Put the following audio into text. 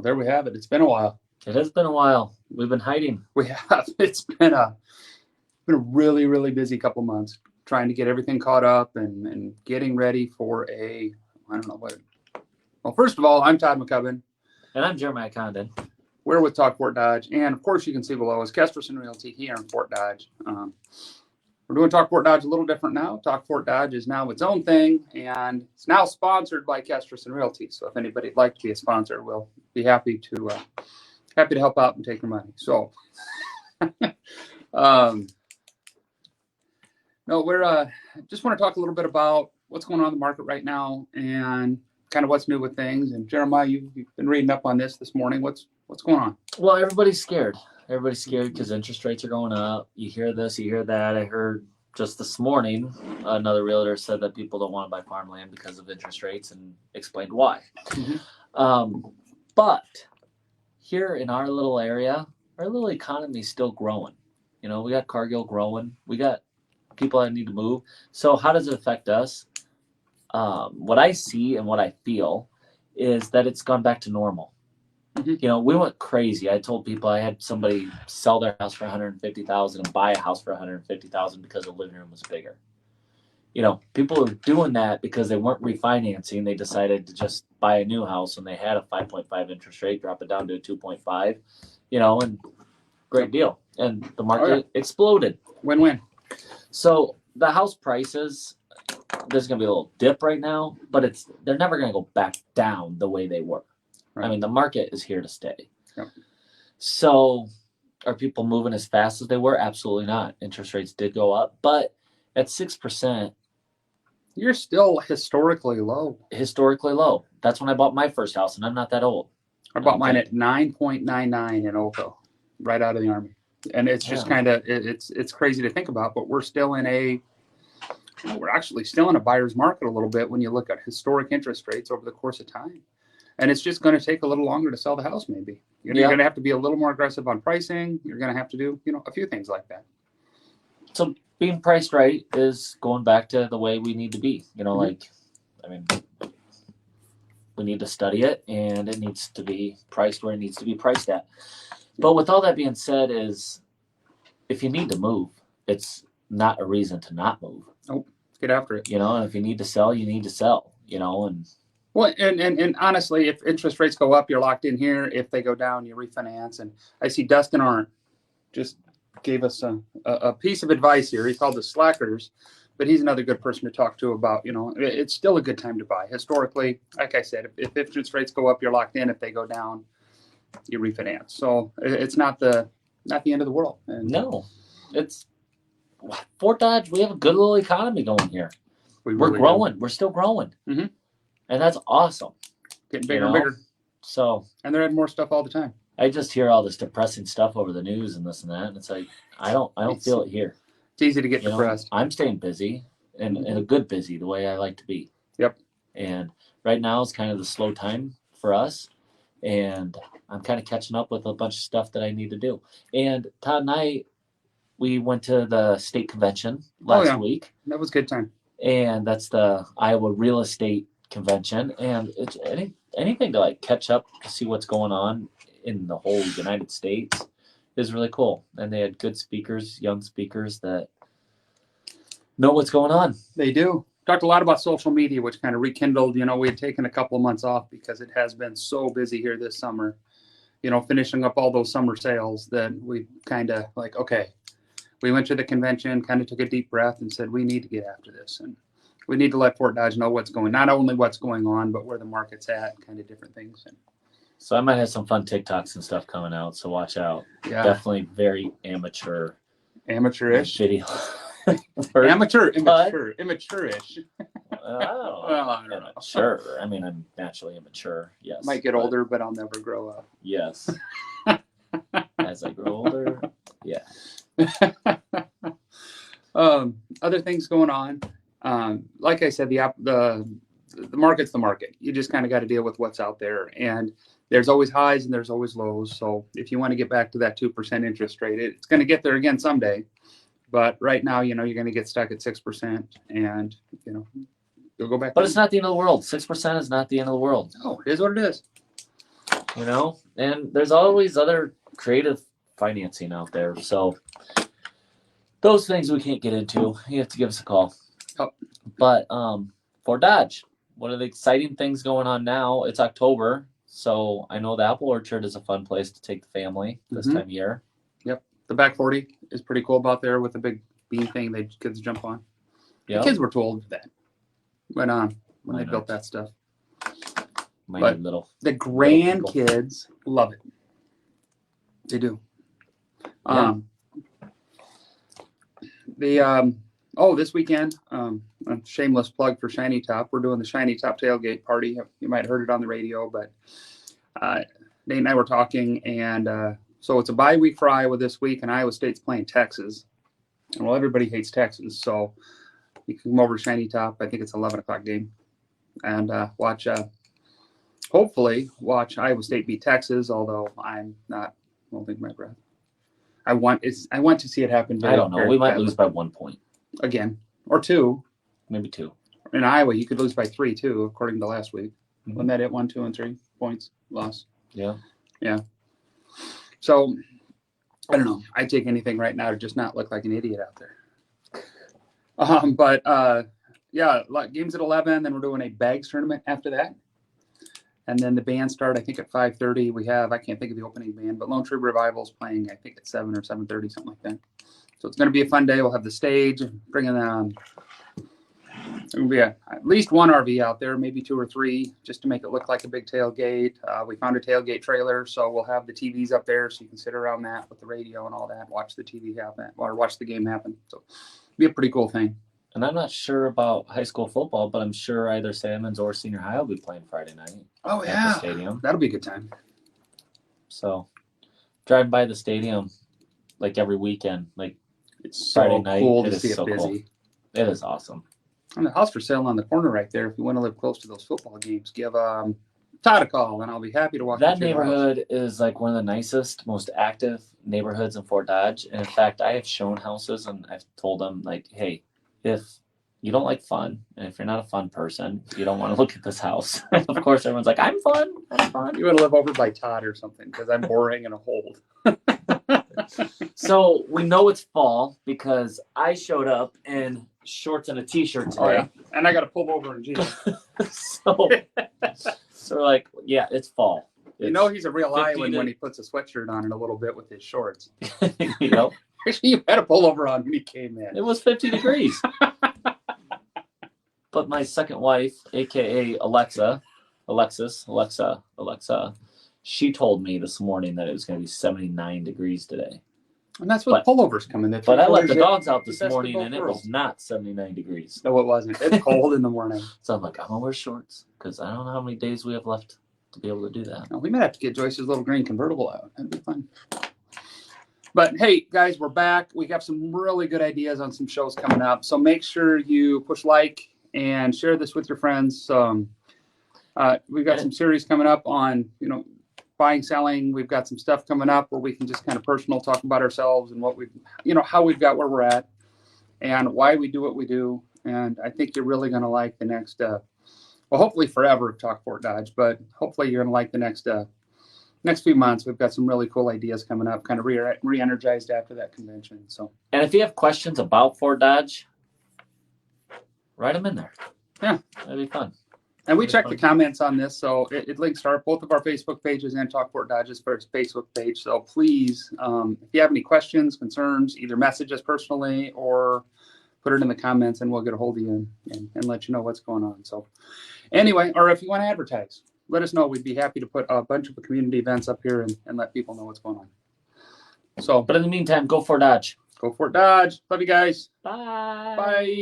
Well, there we have it. It's been a while. It has been a while. We've been hiding. We have. It's been a really, really busy couple months trying to get everything caught up and getting ready for I don't know what. Well, first of all, I'm Todd McCubbin. And I'm Jeremiahjcondon. We're with Talk Fort Dodge. And, of course, you can see below is Kesterson Realty here in Fort Dodge. We're doing Talk Fort Dodge a little different now. Talk Fort Dodge is now its own thing, and it's now sponsored by Kesterson Realty. So if anybody'd like to be a sponsor, we'll be happy to help out and take your money. So, no, we're just want to talk a little bit about what's going on in the market right now and kind of what's new with things. And Jeremiah, you've been reading up on this morning. What's going on? Well, everybody's scared. Everybody's scared because interest rates are going up. You hear this, you hear that. I heard just this morning another realtor said that people don't want to buy farmland because of interest rates and explained why. Mm-hmm. But here in our little area, our little economy is still growing. You know, we got Cargill growing. We got people that need to move. So how does it affect us? What I see and what I feel is that it's gone back to normal. Mm-hmm. You know, we went crazy. I told people I had somebody sell their house for $150,000 and buy a house for $150,000 because the living room was bigger. You know, people are doing that because they weren't refinancing. They decided to just buy a new house when they had a 5.5 interest rate, drop it down to a 2.5, you know, and great deal. And the market exploded. Win-win. So the house prices, there's going to be a little dip right now, but they're never going to go back down the way they were. Right. I mean, the market is here to stay. Yep. So are people moving as fast as they were? Absolutely not. Interest rates did go up, but at 6%, you're still historically low. Historically low. That's when I bought my first house, and I'm not that old. I bought mine at 9.99 in Oco, right out of the Army. And it's just kind of, it's crazy to think about, but we're still we're actually still in a buyer's market a little bit when you look at historic interest rates over the course of time. And it's just going to take a little longer to sell the house, maybe. You're going to have to be a little more aggressive on pricing. You're going to have to do, a few things like that. So being priced right is going back to the way we need to be. We need to study it, and it needs to be priced where it needs to be priced at. But with all that being said is, if you need to move, it's not a reason to not move. Nope. Get after it. And if you need to sell, you need to sell, and... Well, and honestly, if interest rates go up, you're locked in here. If they go down, you refinance. And I see Dustin Arndt just gave us a piece of advice here. He called us slackers, but he's another good person to talk to about, it's still a good time to buy. Historically, like I said, if interest rates go up, you're locked in. If they go down, you refinance. So it's not the end of the world. And no, it's Fort Dodge. We have a good little economy going here. We're growing. We're still growing. Mm-hmm. And that's awesome. Getting bigger and bigger. So, and they're adding more stuff all the time. I just hear all this depressing stuff over the news and this and that, and it's like I don't feel it here. It's easy to get depressed. I'm staying busy and a good busy the way I like to be. Yep. And right now is kind of the slow time for us, and I'm kind of catching up with a bunch of stuff that I need to do. And Todd and I, we went to the state convention last week. That was a good time. And that's the Iowa Real Estate Convention, and it's anything to catch up to see what's going on in the whole United States is really cool. And they had good speakers, young speakers that know what's going on. They do. Talked a lot about social media, which kind of rekindled, we had taken a couple of months off because it has been so busy here this summer, finishing up all those summer sales that we kind of we went to the convention, kind of took a deep breath and said, we need to get after this. And we need to let Fort Dodge know not only what's going on, but where the market's at, kind of different things. So I might have some fun TikToks and stuff coming out, so watch out. Yeah. Definitely very amateurish video. Amateurish. Oh, well, I don't know. Sure. I mean, I'm naturally immature. Yes. Might get older, but I'll never grow up. Yes. As I grow older, yeah. Other things going on. Like I said, the market's the market. You just kind of got to deal with what's out there, and there's always highs and there's always lows. So if you want to get back to that 2% interest rate, it's going to get there again someday. But right now, you're going to get stuck at 6%, and you'll go back. But it's not the end of the world. 6% is not the end of the world. No, it is what it is. You know, and there's always other creative financing out there. So those things we can't get into. You have to give us a call. Oh. But for Dodge, one of the exciting things going on now, it's October. So I know the apple orchard is a fun place to take the family this time of year. Yep. The back 40 is pretty cool about there with the big bean thing the kids jump on. Yep. The kids were too old for that when they built that stuff. But the grandkids love it. They do. Yeah. This weekend, a shameless plug for Shiny Top. We're doing the Shiny Top tailgate party. You might have heard it on the radio, but Nate and I were talking, and so it's a bye week for Iowa this week, and Iowa State's playing Texas. And well, everybody hates Texas, so you can come over to Shiny Top. I think it's 11 o'clock game, and hopefully watch Iowa State beat Texas. Although I'm not holding my breath. I want to see it happen. I don't know. We might lose by 1 point again, or 2, maybe 2. In Iowa, you could lose by 3 too, according to last week. Mm-hmm. Wasn't that it? 1, 2, and 3 points loss. Yeah. So I don't know. I take anything right now to just not look like an idiot out there. Games at 11. Then we're doing a bags tournament after that. And then the band start, I think, at 5:30. We have, I can't think of the opening band, but Lone Tree Revival's playing, I think, at 7 or 7:30, something like that. So it's going to be a fun day. We'll have the stage, bringing there'll be at least one RV out there, maybe 2 or 3, just to make it look like a big tailgate. We found a tailgate trailer, so we'll have the TVs up there, so you can sit around that with the radio and all that, watch the TV happen, or watch the game happen. So it'll be a pretty cool thing. And I'm not sure about high school football, but I'm sure either Salmons or Senior High will be playing Friday night. Oh, yeah. At the stadium. That'll be a good time. So, driving by the stadium like every weekend, like it's Friday so night. Cool to see it busy. Cool. It is awesome. And the house for sale on the corner right there. If you want to live close to those football games, give Todd a call, and I'll be happy to walk that neighborhood is like one of the nicest, most active neighborhoods in Fort Dodge. And in fact, I have shown houses, and I've told them, like, hey, if you don't like fun, and if you're not a fun person, you don't want to look at this house. Of course, everyone's like, I'm fun. You want to live over by Todd or something, because I'm boring and a hold. So we know it's fall because I showed up in shorts and a t-shirt today. Oh, yeah. And I got to pull over in jeans. So we're like, yeah, it's fall. You know he's a real Iowan when he puts a sweatshirt on in a little bit with his shorts. You know? You had a pullover on when he came in. It was 50 degrees. But my second wife, a.k.a. Alexa, she told me this morning that it was going to be 79 degrees today. And that's what pullovers come in. But I let the dogs out this morning, and it was not 79 degrees. No, it wasn't. It's cold in the morning. So I'm like, I'm going to wear shorts because I don't know how many days we have left to be able to do that. Well, we might have to get Joyce's little green convertible out. That'd be fun. But hey, guys, we're back. We got some really good ideas on some shows coming up. So make sure you push like and share this with your friends. We've got some series coming up on, buying, selling. We've got some stuff coming up where we can just kind of personal talk about ourselves and what how we've got where we're at and why we do what we do. And I think you're really going to like the next, hopefully forever of Talk Fort Dodge, but hopefully you're going to like the next few months. We've got some really cool ideas coming up, kind of re-energized after that convention. So, and if you have questions about Fort Dodge, write them in there. Yeah, that'd be fun. And we check the comments on this, so it links to both of our Facebook pages and Talk Fort Dodge's first Facebook page. So please, if you have any questions, concerns, either message us personally or put it in the comments, and we'll get a hold of you and let you know what's going on. So anyway, or if you want to advertise, let us know. We'd be happy to put a bunch of community events up here and let people know what's going on. So, but in the meantime, go Fort Dodge. Go Fort Dodge. Love you guys. Bye. Bye.